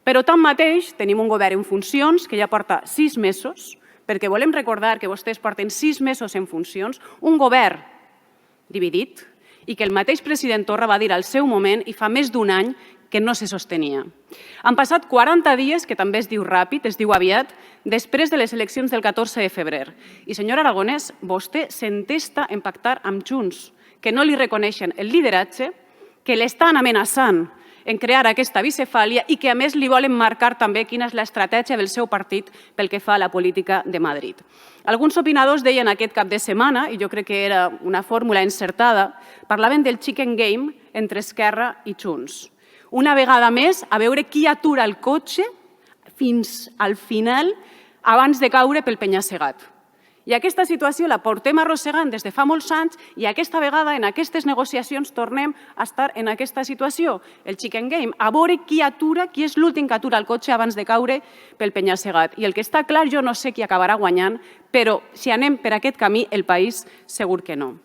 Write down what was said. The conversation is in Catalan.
Però tanmateix tenim un govern en funcions que ja porta 6 mesos, perquè volem recordar que vostès porten 6 mesos en funcions, un govern dividit i que el mateix president Torra va dir al seu moment i fa més d'un any que no se sostenia. Han passat 40 dies, que també es diu ràpid, es diu aviat, després de les eleccions del 14 de febrer. I, senyor Aragonès, vostè s'entesta en pactar amb Junts, que no li reconeixen el lideratge, que l'estan amenaçant en crear aquesta bicefàlia i que, a més, li volen marcar també quina és l'estratègia del seu partit pel que fa a la política de Madrid. Alguns opinadors deien aquest cap de setmana, i jo crec que era una fórmula encertada, parlaven del chicken game entre Esquerra i Junts. Una vegada més, a veure qui atura el cotxe fins al final abans de caure pel penya-segat. I aquesta situació la portem arrossegant des de fa molts anys i aquesta vegada, en aquestes negociacions, tornem a estar en aquesta situació, el chicken game, a veure qui atura, qui és l'últim que atura el cotxe abans de caure pel penya-segat. I el que està clar, jo no sé qui acabarà guanyant, però si anem per aquest camí, el país segur que no.